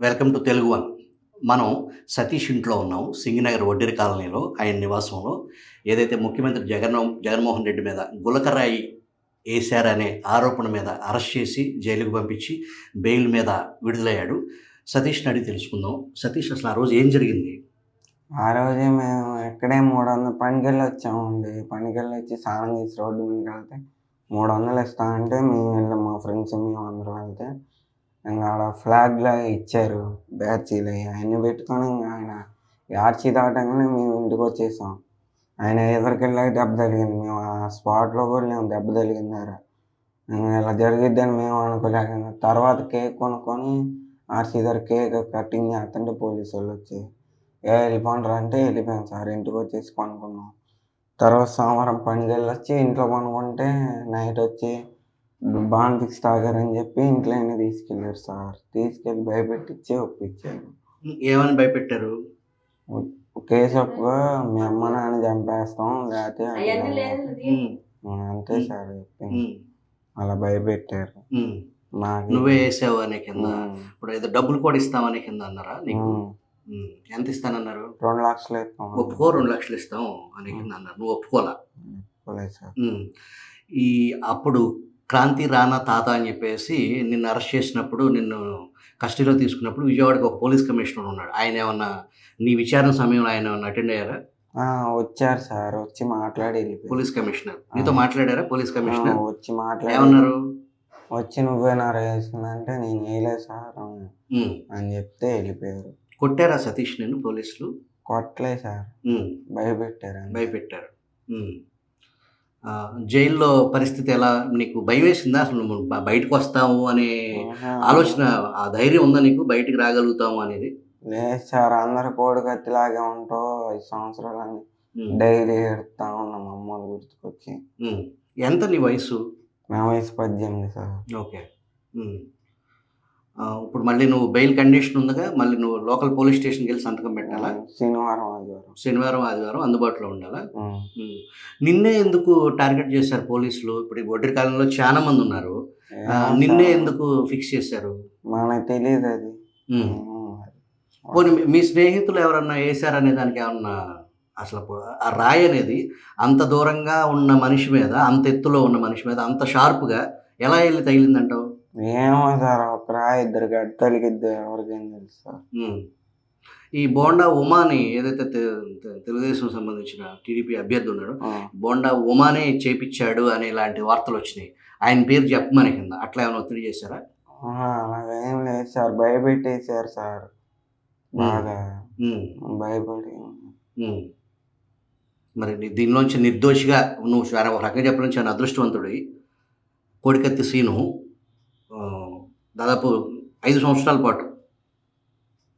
Welcome to Telugu one. మనం సతీష్ ఇంట్లో ఉన్నాం. సింగినగర్ వడ్డేరి కాలనీలో ఆయన నివాసంలో. ఏదైతే ముఖ్యమంత్రి జగన్మోహన్ రెడ్డి మీద గులకరాయి ఏశారనే ఆరోపణ మీద అరెస్ట్ చేసి జైలుకి పంపించి బెయిల్ మీద విడుదలయ్యాడు. సతీష్‌ని అడిగి తెలుసుకుందాం. సతీష్, అసలు ఆ రోజు ఏం జరిగింది? ఆ రోజే మేము ఇక్కడే 300 పనికెళ్ళొచ్చామండి. పనికెళ్ళొచ్చి స్నానం చేసి రోడ్డు మీదకెళ్తే 300 ఇస్తా అంటే మేము వెళ్ళాం. మా ఫ్రెండ్స్ మేమందరం వెళ్తే ఇంక ఆడ ఫ్లాగ్‌లయి ఇచ్చారు. బ్యాడ్జీలయి అయన్నీ పెట్టుకొని ఇంక ఆయన ఆర్చి దాటంగానే మేము ఇంటికొచ్చేసాం. ఆయన ఎదురుకెళ్ళాక దెబ్బ తగిలింది. మేము ఆ స్పాట్‌లో కూడా లేము దెబ్బ తగిలిన దగ్గర. ఇలా జరిగిద్దని మేము అనుకోలేక తర్వాత కేక్ కొనుక్కొని ఆర్చి దగ్గర కేక్ కటింగ్ చేస్తుంటే పోలీసోళ్ళొచ్చి వెళ్ళిపోండిరా అంటే వెళ్ళిపోయాం సార్. ఇంటికొచ్చేసి పనుకున్నాం. తర్వాత సోమవారం పనికెళ్ళొచ్చి ఇంట్లో పనుకుంటే నైట్ వచ్చి బాండ్ ఫిక్స్ తాగారని చెప్పి ఇంట్లోనే తీసుకెళ్ళారు సార్. తీసుకెళ్ళి భయపెట్టిచ్చి ఒప్పించారు. ఏమని భయపెట్టారు? కేసు ఒప్పుకో మీ అమ్మ నాన్న చంపేస్తాం లేకపోతే అంతే సార్ చెప్పింది. అలా భయపెట్టారు. నువ్వే వేసావు అనే కింద. ఇప్పుడు ఏదో డబ్బులు కూడా ఇస్తామనే కింద అన్నారా నీకు? ఎంత ఇస్తానన్నారు? 2 లక్షలు ఇస్తాం. ఒప్పుకో 2 లక్షలు ఇస్తాం అనే కింద అన్నారు. నువ్వు ఒప్పుకోలా? ఒప్పుకోలేదు సార్. ఈ అప్పుడు క్రాంతి రానా తాత అని చెప్పేసి నిన్ను అరెస్ట్ చేసినప్పుడు, నిన్ను కస్టడీలో తీసుకున్నప్పుడు విజయవాడకి ఒక పోలీస్ కమిషనర్ ఉన్నాడు. ఆయన ఏమన్నా నీ విచారణ సమయంలో ఆయన ఏమన్నా అటెండ్ అయ్యారా? వచ్చారు సార్. వచ్చి మాట్లాడి వెళ్ళిపోయారు. పోలీస్ కమిషనర్ నీతో మాట్లాడారా? పోలీస్ కమిషనర్ వచ్చి మాట్లాడి ఏమన్నారు? వచ్చి నువ్వేనా వేసిందంటే నేను వేయలేదు సార్ అని చెప్తే వెళ్ళిపోయారు. కొట్టారా సతీష్ నిన్ను పోలీసులు? కొట్టలేదు సార్. భయపెట్టారు. జైల్లో పరిస్థితి ఎలా? నీకు భయం వేసిందా? అసలు నువ్వు బయటకు వస్తావు అనే ఆలోచన, ఆ ధైర్యం ఉందా నీకు బయటికి రాగలుగుతాము అనేది? లేదు సార్. అందరు కోడి కత్తిలాగే ఉంటావు 5 సంవత్సరాలని డైలీ ఏడుతా ఉన్నాం అమ్మలు గుర్తుకొచ్చి. ఎంత నీ వయసు? నా వయసు 18 సార్. ఓకే. ఇప్పుడు మళ్ళీ నువ్వు బెయిల్ కండిషన్ ఉందిగా, మళ్ళీ నువ్వు లోకల్ పోలీస్ స్టేషన్కి వెళ్ళి సంతకం పెట్టాలా? శనివారం ఆదివారం అందుబాటులో ఉండాలా? నిన్నే ఎందుకు టార్గెట్ చేశారు పోలీసులు? ఇప్పుడు ఈ వడ్డేరి కాలంలో చాలా మంది ఉన్నారు. నిన్నే ఎందుకు ఫిక్స్ చేశారు? మనకు తెలియదు అది. పోనీ మీ స్నేహితులు ఎవరన్నా వేశారనే దానికి ఏమన్నా? అసలు ఆ రాయి అనేది అంత దూరంగా ఉన్న మనిషి మీద, అంత ఎత్తులో ఉన్న మనిషి మీద అంత షార్ప్గా ఎలా వెళ్ళి తగిలిందంటావు? ఏమో సార్. ఒక రాయి 2 గడ్డ తగిలిద్ది ఎవరికేం తెలుసు సార్. ఈ బోండా ఉమాని ఏదైతే తెలుగుదేశం సంబంధించిన టీడీపీ అభ్యర్థి ఉన్నాడో, బోండా ఉమానే చేపించాడు అనే ఇలాంటి వార్తలు వచ్చినాయి. ఆయన పేరు చెప్పమని కింద అట్లా ఏమైనా ఒత్తిడి చేశారా? అలాగేం లేదు సార్. భయపెట్టేశారు సార్. బాగా భయపడి. మరి దీనిలోంచి నిర్దోషిగా నువ్వు ఒక రకంగా చెప్పడం చాలా అదృష్టవంతుడి. కోడికత్తి సీను దాదాపు 5 సంవత్సరాల పాటు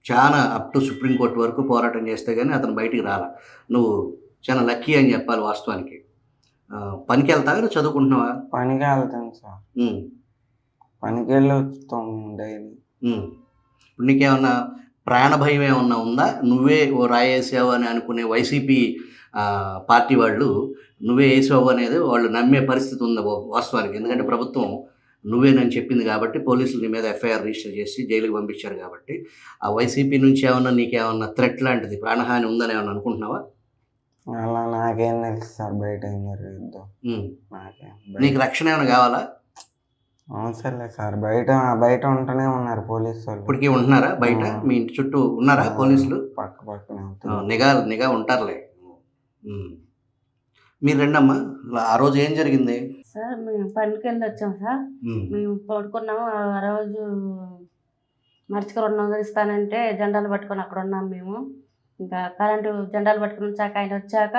చాలా అప్ టు సుప్రీంకోర్టు వరకు పోరాటం చేస్తే కానీ అతను బయటికి రాలా. నువ్వు చాలా లక్కీ అని చెప్పాలి వాస్తవానికి. పనికి వెళ్తావా, చదువుకుంటున్నావా? పనికి వెళ్తాను సార్. పనికి వెళ్ళి వస్తాం డైలీ. ఇప్పుడు నీకేమన్నా ప్రాణ భయం ఏమన్నా ఉందా? నువ్వే ఓ రాయి వేసావు అని అనుకునే వైసీపీ పార్టీ వాళ్ళు నువ్వే వేసావు అనేది వాళ్ళు నమ్మే పరిస్థితి ఉంది వాస్తవానికి. ఎందుకంటే ప్రభుత్వం నువ్వేనని చెప్పింది కాబట్టి పోలీసులు నీ మీద ఎఫ్ఐఆర్ రిజిస్టర్ చేసి జైలుకి పంపించారు కాబట్టి. ఆ వైసీపీ నుంచి ఏమన్నా నీకేమన్నా థ్రెట్ లాంటిది, ప్రాణహాని ఉందని ఏమన్నా అనుకుంటున్నావా? అలా నాకేం తెలుసు సార్. బయట ఏం జరుగుద్దో నీకు రక్షణ ఏమైనా కావాలా? అవసరం లేదు సార్. బయట ఉంటూనే ఉన్నారు పోలీసు వాళ్ళు. ఇప్పటికీ ఉంటున్నారా బయట? మీ ఇంటి చుట్టూ ఉన్నారా పోలీసులు? పక్కనే నిఘా ఉంటారులే. మీరు రండమ్మా. ఆ రోజు ఏం జరిగింది సార్? మేము పనికి వెళ్ళి వచ్చాం సార్. మేము పడుకున్నాము. ఆ రోజు మర్చికి 200 ఇస్తానంటే జెండాలు పట్టుకొని అక్కడ ఉన్నాం మేము. ఇంకా కరెంటు జెండాలు పట్టుకుని వచ్చాక ఆయన వచ్చాక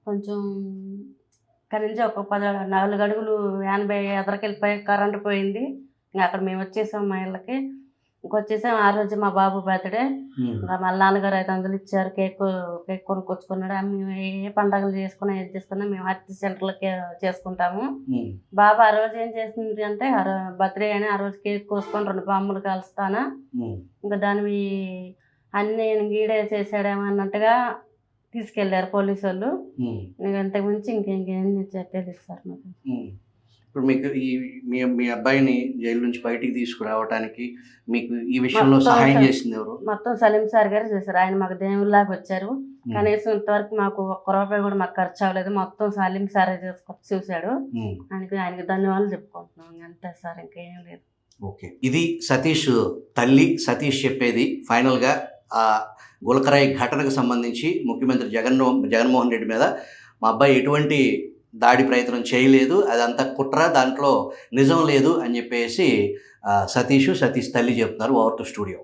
కొంచెం అక్కడి నుంచి ఒక 4 అడుగులు 80 ఎదరికెళ్ళిపోయి కరెంటు పోయింది. ఇంకా అక్కడ మేము వచ్చేసాం మా ఇళ్ళకి. ఇంకొచ్చేసాం. ఆ రోజు మా బాబు బర్త్డే. ఇంకా వాళ్ళ నాన్నగారు 500 ఇచ్చారు. కేక్ కొనుక్కొచ్చుకున్నాడు. మేము ఏ పండగలు చేసుకున్నా ఏది చేసుకున్నా మేము ఆర్టీ సెంటర్లకి చేసుకుంటాము. బాబు ఆ రోజు ఏం చేసింది అంటే బర్త్డే అని ఆ రోజు కేక్ కోసుకొని 2 బాంబులు కాలుస్తానా, ఇంకా దాని అన్నీ గీడే చేసాడేమో అన్నట్టుగా తీసుకెళ్ళారు పోలీసు వాళ్ళు. ఇంతకు మించి ఇంకేం తెలియదు సార్ మాకు. ఇప్పుడు మీకు మీ మీ అబ్బాయిని జైలు నుంచి బయటికి తీసుకురావడానికి మీకు ఈ విషయంలో మొత్తం సహాయం సార్. చేసింది ఎవరు? మొత్తం సలీం సార్ గారు చేశారు. ఆయన మాకు దేవుళ్ళలాగా వచ్చారు. కనీసం ఇంతవరకు మాకు ఒక్క రూపాయి కూడా మాకు ఖర్చు అవ్వలేదు. మొత్తం సలీం సారే చూశాడు. ఆయనకి ధన్యవాదాలు చెప్పుకుంటున్నాం. అంతే సార్, ఇంకేం లేదు. ఓకే, ఇది సతీష్ తల్లి. సతీష్ చెప్పేది ఫైనల్గా ఆ గులకరాయి ఘటనకు సంబంధించి ముఖ్యమంత్రి జగన్మోహన్ రెడ్డి మీద మా అబ్బాయి ఎటువంటి దాడి ప్రయత్నం చేయలేదు, అదంతా కుట్ర, దాంట్లో నిజం లేదు అని చెప్పేసి సతీష్ తల్లి చెప్తున్నారు. Over to studio.